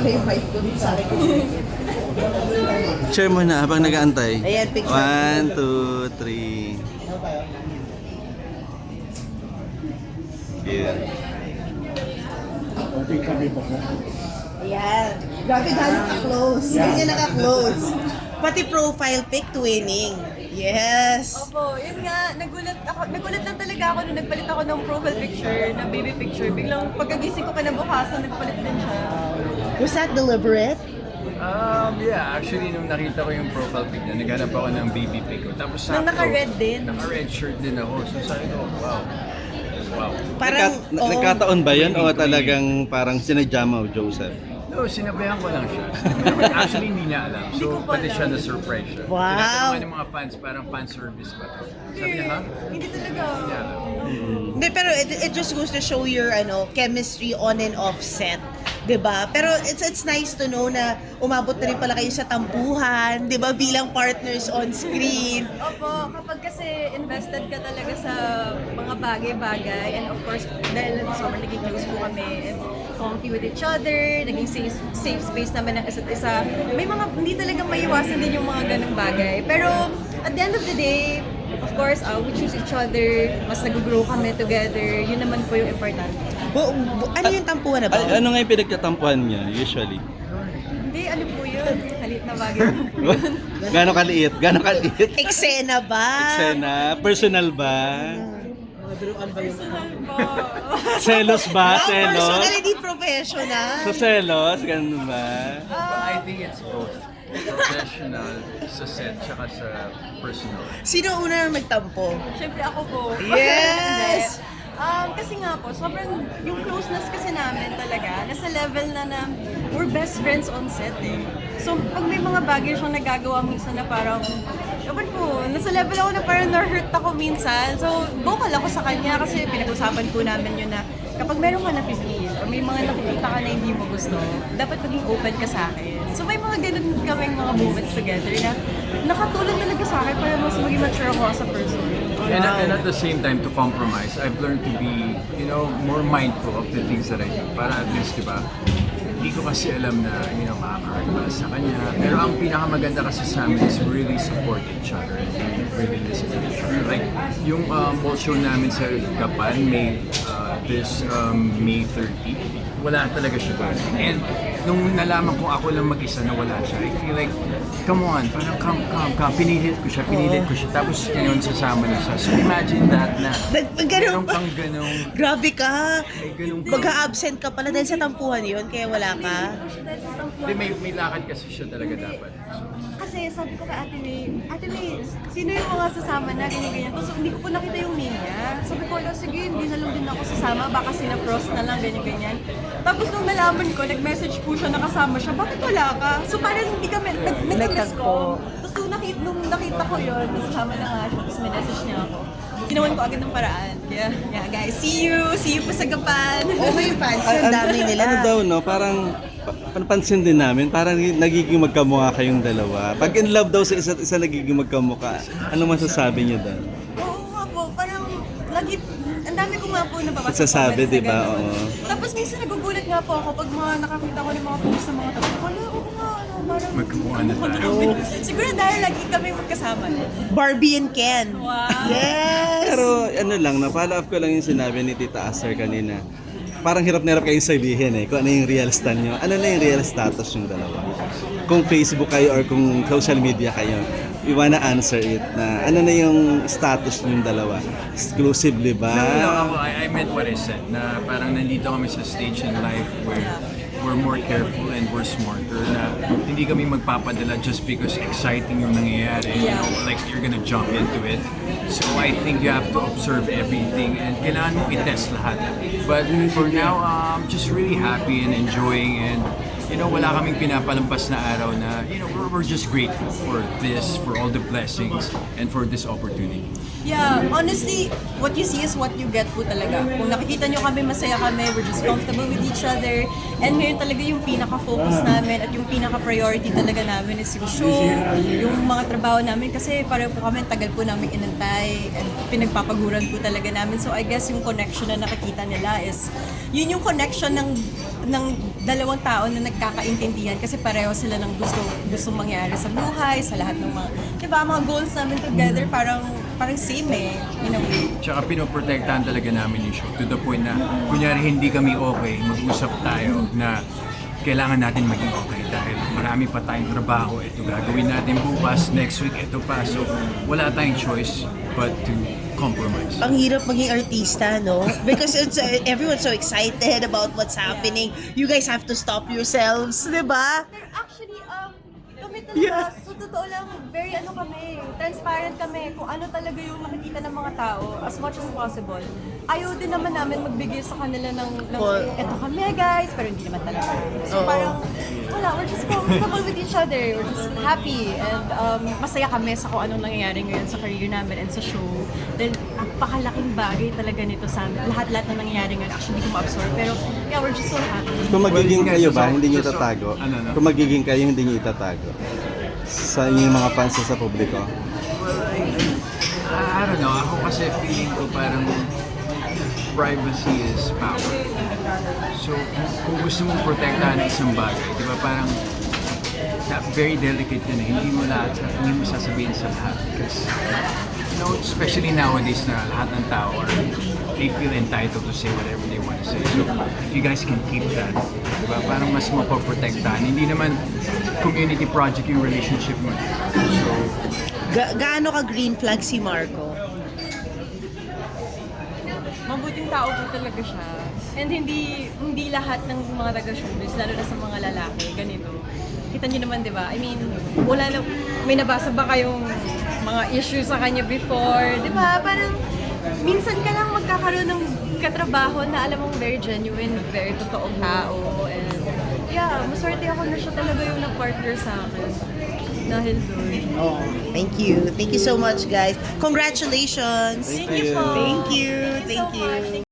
ko na yung mic ko sa akin. Share mo na habang nag-aantay. Ayan, picture. 1, 2, 3. Yeah. Ayan. Grabe gano'n ka-close. Ganyan naka-close. Pati profile pic twinning. Yes. Opo, yun nga, nagulat lang talaga ako nung nagpalit ako ng profile picture, ng baby picture. Biglang pagkagising ko kinabukasan, nagpalit din siya. Was that deliberate? Yeah, actually nung nakita ko yung profile pic niya, naghanap ako ng baby pic ko. Tapos Nung naka-red din. Naka-red shirt din ako. So sabi ko, wow. Wow. Parang, Nagkataon ba yan o talagang parang sinadya mo, Joseph? No, sinabayan ko lang siya. Actually, hindi niya alam. So, pati siya na-surprise siya. Wow. Tinatanungan ng mga fans, parang fan service ba to? Sabi niya, ha? Hindi talaga. Hindi niya alam. Hindi, pero it just goes to show your chemistry on and off set. 'Di ba? Pero it's nice to know na umabot na rin pala kayo sa tampuhan, 'di ba, bilang partners on screen. Opo, kapag kasi invested ka talaga sa mga bagay-bagay, and of course, dahil sobrang naging close po kami, and comfy with each other, naging safe space naman ng isa't isa, may mga hindi talaga maiwasan din yung mga ganung bagay. Pero at the end of the day, of course, we choose each other, mas nag-grow kami together, yun naman po yung importante. Ano yung tampuhan na ba? Ano nga yung pinagtatampuhan niya, usually? Hindi, ano po yun? Halit na bagay po yun. Gano'ng kaliit? Gano'ng kaliit? Eksena ba? Eksena? Personal ba? Personal po. Selos ba? Wow, Selos? personal, hindi professional. So selos? Ganun ba? I think it's both. Professional sa set, tsaka sa personal. Sino una nang nagtampo? Siyempre ako po. Yes! Hindi. Kasi nga po, sobrang yung closeness kasi namin talaga, nasa level na we're best friends on set eh. So, pag may mga bagay siyang nagagawa minsan na parang, ewan ko, nasa level ako na parang na-hurt ako minsan. So, vocal ako sa kanya kasi pinag-usapan po namin yun na kapag meron ka na-feel o may mga nakikita ka na hindi mo gusto, dapat maging open ka sa akin. So, may mga ganun kaming mga moments together na nakatulong talaga sa akin para mas maging mature ako as a person. And at the same time, to compromise, I've learned to be, more mindful of the things that I do. Para at least, di ba, hindi ko kasi alam na, makakaroon ba sa kanya. Pero ang pinakamaganda kasi sa amin is we really support each other and we really listen to each other. Like, yung mall show namin sa Gapan, this May 30, wala talaga siya doon. And nung nalaman ko ako lang mag-isa na wala siya, I feel like, come on, parang come, pinilit ko siya. Tapos ngayon sasama na siya. So imagine that na, meron kang ganong, Grabe ka. may ganong, Mag-a-absent ka pala dahil sa tampuhan yun, kaya wala ka. hindi, may lakad kasi siya talaga dapat. So, Kasi sabi ko kay Ate May, sino yung mga sasama na, ganyan-ganyan. Tapos hindi ko po nakita yung name niya. Sabi ko, sige, hindi na lang din ako sasama, baka sina-frost na lang, ganyan-ganyan. Tapos nung nalaman ko, nag-message po siya, nakasama siya, bakit wala ka? So parang hindi kami, nag-miss ko. Tapos nung nakita ko yun, nasasama na nga siya, tapos may-message niya ako. Ginawan ko agad ng paraan. Kaya, yeah, guys, see you po sa Gapan. Okay, fans, ang dami nila. Ano daw, no? Parang panpansin din namin, parang nagiging magkamukha kayong dalawa. Pag in love daw sa isa't isa, nagiging magkamukha. Ano masasabi niyo doon? Oo nga po, parang lagi, ang dami ko nga po nababasa. Nagsasabi, comments na di ba? gano'n. Oo. Tapos minsan nagugulat nga po ako pag mga nakakita ko ng mga posts ng mga tao. Wala, oo nga, parang... magkamukha na tayo. Siguro dahil lagi kami magkasama. Barbie and Ken. Wow. Yes! Pero ano lang, na-follow up ko lang yung sinabi ni Tita Aster kanina. Parang hirap na hirap kayong sabihin kung ano yung real stand nyo. Ano na yung real status yung dalawa? Kung Facebook kayo or kung social media kayo, we wanna answer it na ano na yung status yung dalawa? Exclusively ba? No, I meant what I said, na parang nandito kami sa stage in life where we're more careful and we're smarter, na hindi kami magpapadala just because exciting yung nangyayari. Like you're gonna jump into it. So I think you have to observe everything and kailangan mo i-test lahat. But for now, just really happy and enjoying, and wala kaming pinapalampas na araw na, we're just grateful for this, for all the blessings, and for this opportunity. Yeah, honestly, what you see is what you get po talaga. Kung nakikita nyo kami, masaya kami, we're just comfortable with each other. And ngayon talaga yung pinaka-focus namin at yung pinaka-priority talaga namin is yung show, yung mga trabaho namin. Kasi pareho po kami, tagal po namin inantay and pinagpapaguran po talaga namin. So I guess yung connection na nakikita nila is, yun yung connection ng ng dalawang tao na nagkakaintindihan kasi pareho sila ng gustong mangyari sa buhay, sa lahat ng mga, diba, mga goals namin together parang same in a way. Tsaka pinoprotektahan talaga namin yung show to the point na kunyari hindi kami okay, mag-usap tayo na kailangan natin maging okay dahil marami pa tayong trabaho, ito gagawin natin bukas, next week, ito pa. So wala tayong choice but to compromise. Ang hirap maging artista, no? Because it's everyone's so excited about what's happening. You guys have to stop yourselves, di ba? Actually, kami talaga, so totoo lang, very kami, transparent kami kung ano talaga yung nakikita ng mga tao as much as possible. Ayaw din naman namin magbigay sa kanila ng eto kami guys, pero hindi naman talaga. So parang, wala, we're just comfortable with each other, we're just happy, and masaya kami sa kung anong nangyayari ngayon sa career namin and sa show. Then, napakalaking bagay talaga nito sa amin. Lahat-lahat na nangyayari ngayon, actually hindi ko ma-absorb, pero yeah, we're just so happy. Kung magiging Well, kayo ba, so- hindi niyo so- itatago? ano? Kung magiging kayo, hindi niyo itatago? Sa inyong mga fans sa publiko? Well, I don't know. Ako kasi feeling ko parang privacy is power. So, kung gusto mong protektahan ng isang bagay, di ba parang very delicate yun eh. Hindi mo sasabihin sa lahat. Because, you know, especially nowadays na lahat ng tao they feel entitled to say whatever they want to say. So, if you guys can keep that, di ba, parang mas mapoprotektahan. Hindi naman community project yung relationship mo. So, Gaano ka green flag si Marco? Mabuting tao po talaga siya. And hindi lahat ng mga taga-showbiz, lalo na sa mga lalaki, ganito. Kita niyo naman, di ba? I mean, may nabasa ba kayong mga issues sa kanya before? Di ba? Parang, minsan ka lang magkakaroon ng katrabaho na alam mong very genuine, very totoong tao. And yeah, maswerte ako na siya talaga yung na-partner sa akin. Dahil doon. Oh, thank you. Thank you so much, guys. Congratulations. Thank you. Thank you. Thank you so much.